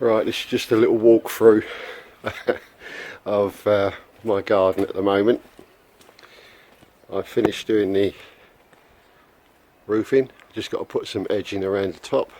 Right, this is just a little walkthrough of my garden at the moment. I finished doing the roofing, just got to put some edging around the top,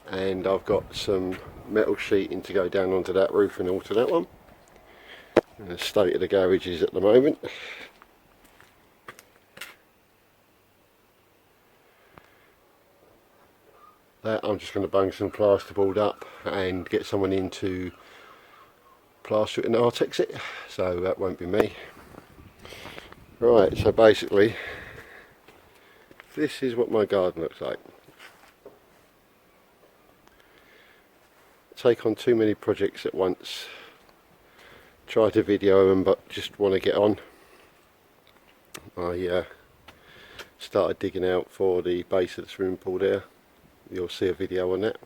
and I've got some metal sheeting to go down onto that roof and alter that one. And the state of the garage is at the moment. That I'm just going to bung some plasterboard up and get someone in to plaster it and artex it, so that won't be me. Right, so basically this is what my garden looks like. Take on too many projects at once, try to video them but just want to get on. I started digging out for the base of the swimming pool there. You'll see a video on that.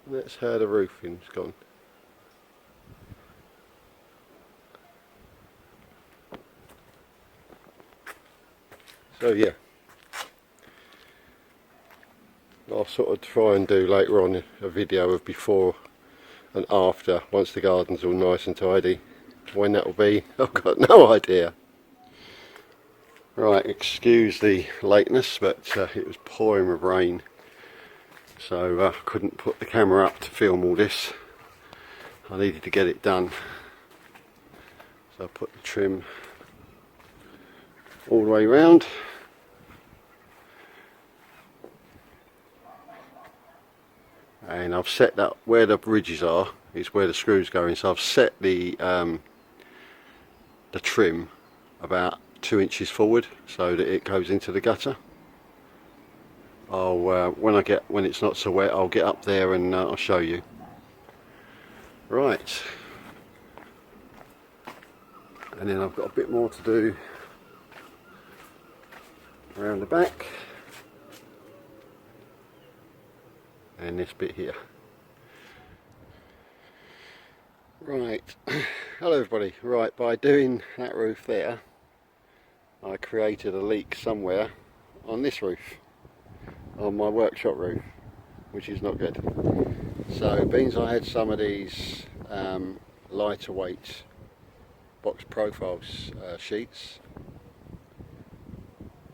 That's how the roofing's gone. So yeah, I'll sort of try and do later on a video of before and after, once the garden's all nice and tidy. When that will be, I've got no idea. Right, excuse the lateness, but it was pouring with rain, so I couldn't put the camera up to film all this. I needed to get it done, so I put the trim all the way around. And I've set that where the ridges are is where the screws go in, so I've set the trim about 2 inches forward so that it goes into the gutter. I'll when it's not so wet, I'll get up there and I'll show you. Right, and then I've got a bit more to do around the back and this bit here. Right, hello everybody. Right, by doing that roof there, I created a leak somewhere on this roof, on my workshop roof, which is not good. So being I had some of these lighter weight box profiles sheets,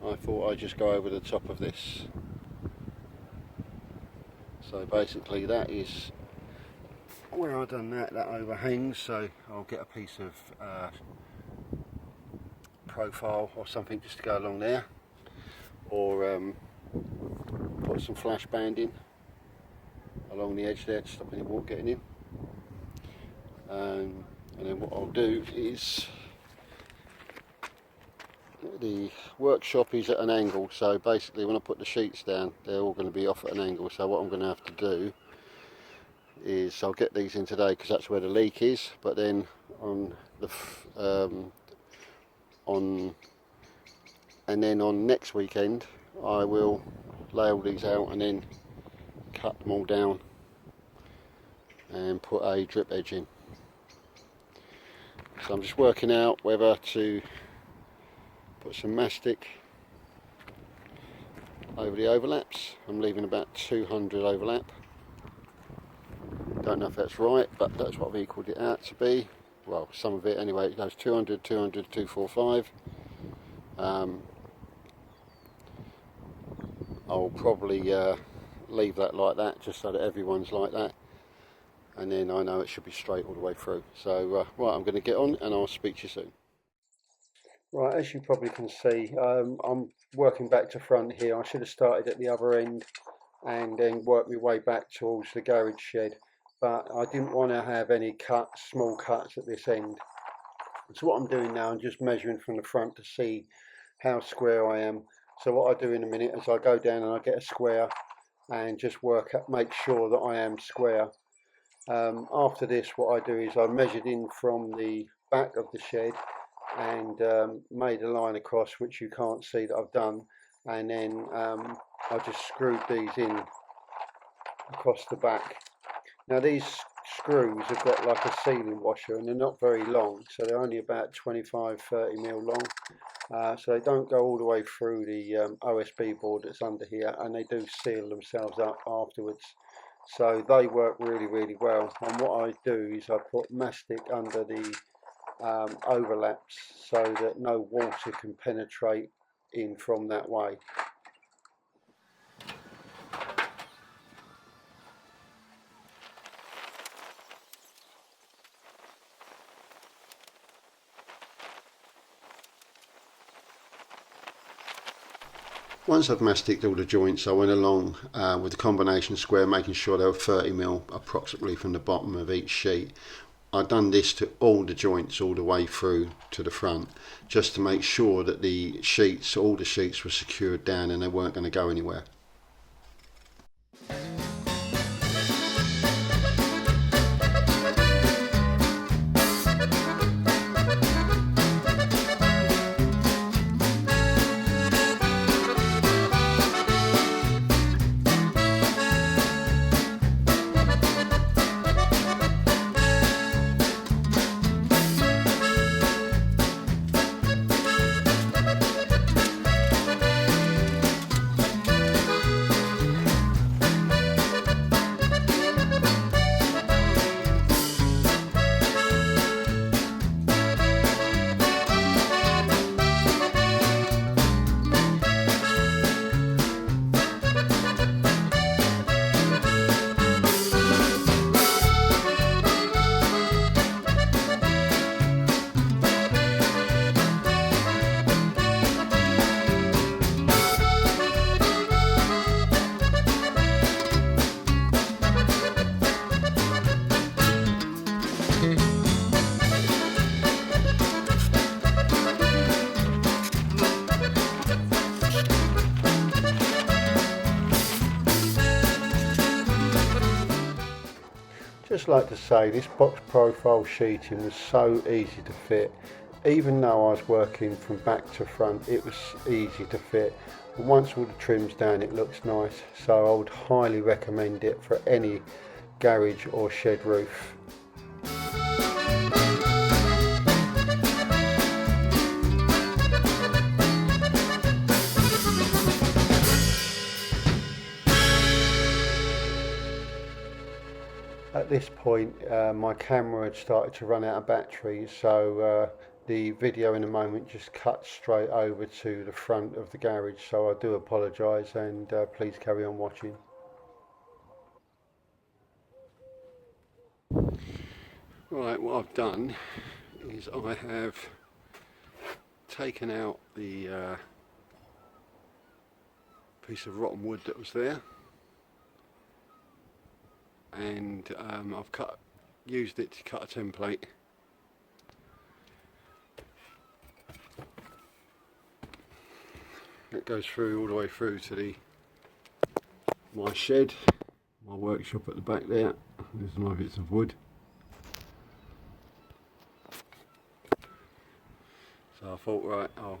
I thought I'd just go over the top of this. So basically that is where I've done that overhangs, so I'll get a piece of profile or something just to go along there, or put some flash banding along the edge there to stop any water getting in. And then what I'll do is, the workshop is at an angle, so basically when I put the sheets down they're all going to be off at an angle, so what I'm going to have to do is I'll get these in today because that's where the leak is, but then on the on next weekend I will lay all these out and then cut them all down and put a drip edge in. So I'm just working out whether to put some mastic over the overlaps. I'm leaving about 200 overlap. Don't know if that's right, but that's what I've equalled it out to be. Well, some of it anyway. It goes 200, 200, 245. I'll probably leave that like that, just so that everyone's like that, and then I know it should be straight all the way through. So right, I'm going to get on and I'll speak to you soon. Right, as you probably can see, I'm working back to front here. I should have started at the other end and then worked my way back towards the garage shed, but I didn't want to have any cuts, small cuts at this end. So what I'm doing now, I'm just measuring from the front to see how square I am. So what I do in a minute is I go down and I get a square and just work up, make sure that I am square. After this, what I do is I measured in from the back of the shed and made a line across, which you can't see that I've done, and then I just screwed these in across the back. Now these screws have got like a sealing washer and they're not very long, so they're only about 25-30 mil long, so they don't go all the way through the OSB board that's under here, and they do seal themselves up afterwards. so they work really well. And what I do is I put mastic under the overlaps so that no water can penetrate in from that way. Once I've masticed all the joints, I went along with the combination square, making sure they were 30mm approximately from the bottom of each sheet. I've done this to all the joints all the way through to the front, just to make sure that the sheets, all the sheets were secured down and they weren't going to go anywhere. Just like to say, this box profile sheeting was so easy to fit. Even though I was working from back to front, it was easy to fit. And once all the trim's down, it looks nice. So I would highly recommend it for any garage or shed roof. At this point, my camera had started to run out of batteries, so the video in a moment just cuts straight over to the front of the garage, so I do apologise, and please carry on watching. Right, what I've done is I have taken out the piece of rotten wood that was there, and I've used it to cut a template. It goes through all the way through to my shed, my workshop at the back there. There's my bits of wood. So I thought, right, I'll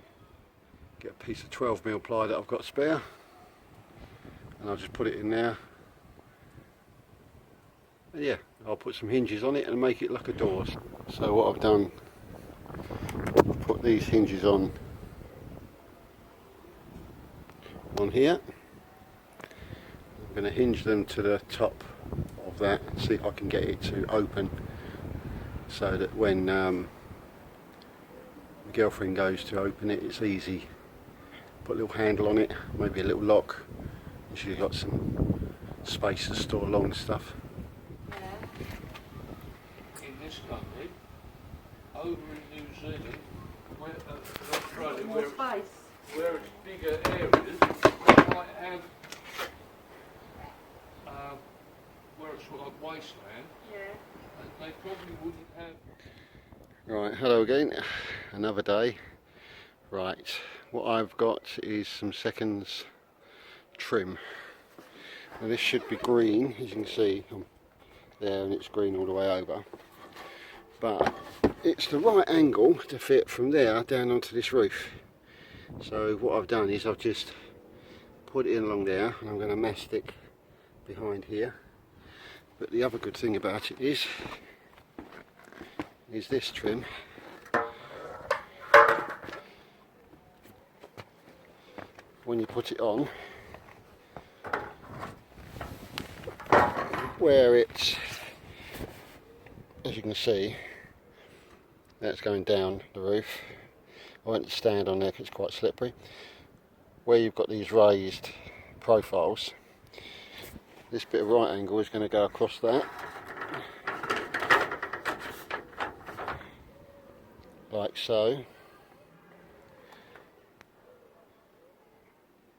get a piece of 12mm ply that I've got spare, and I'll just put it in there. And yeah, I'll put some hinges on it and make it like a door. So what I've done, I've put these hinges on here. I'm going to hinge them to the top of that and see if I can get it to open, so that when my girlfriend goes to open it, it's easy. Put a little handle on it, maybe a little lock, and she's got some space to store long stuff. Country, over in New Zealand, where, Australia, where it's bigger areas, they might have where it's sort of like wasteland. Yeah. They probably wouldn't have. Right, hello again, another day. Right, what I've got is some seconds trim. Now this should be green, as you can see there, and it's green all the way over. But it's the right angle to fit from there down onto this roof. So what I've done is I've just put it in along there, and I'm going to mastic behind here. But the other good thing about it is this trim. When you put it on, where it's, as you can see, that's going down the roof. I won't stand on there because it's quite slippery. Where you've got these raised profiles, this bit of right angle is going to go across that, like so.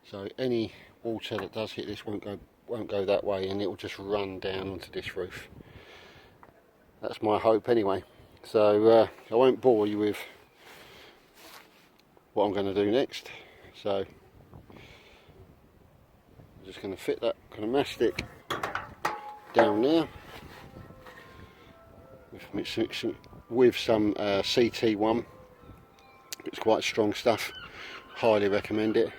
So any water that does hit this won't go that way, and it will just run down onto this roof. That's my hope anyway. So I won't bore you with what I'm going to do next. So I'm just going to fit that kind of mastic down there with some CT1. It's quite strong stuff. Highly recommend it.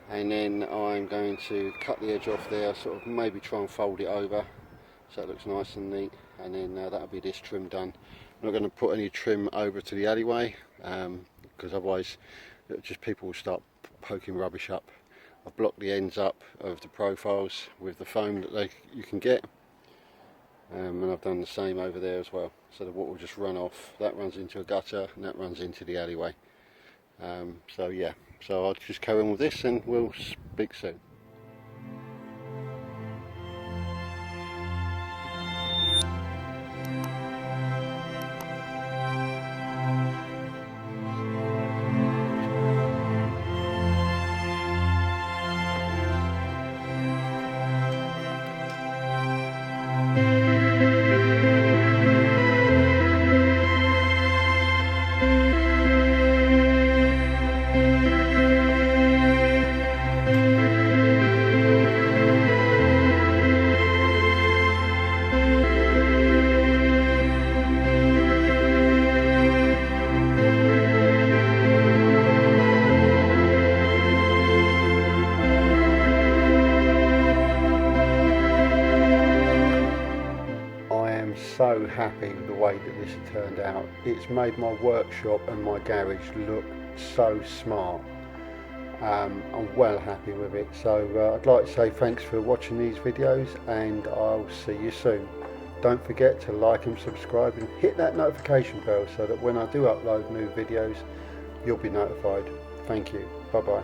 And then I'm going to cut the edge off there, sort of maybe try and fold it over so it looks nice and neat, and then that'll be this trim done. I'm not going to put any trim over to the alleyway because otherwise just people will start poking rubbish up. I've blocked the ends up of the profiles with the foam that you can get, and I've done the same over there as well, so the water will just run off. That runs into a gutter and that runs into the alleyway. So yeah, so I'll just carry on with this and we'll speak soon. So happy with the way that this has turned out. It's made my workshop and my garage look so smart. I'm well happy with it. So I'd like to say thanks for watching these videos, and I'll see you soon. Don't forget to like and subscribe and hit that notification bell so that when I do upload new videos you'll be notified. Thank you. Bye bye.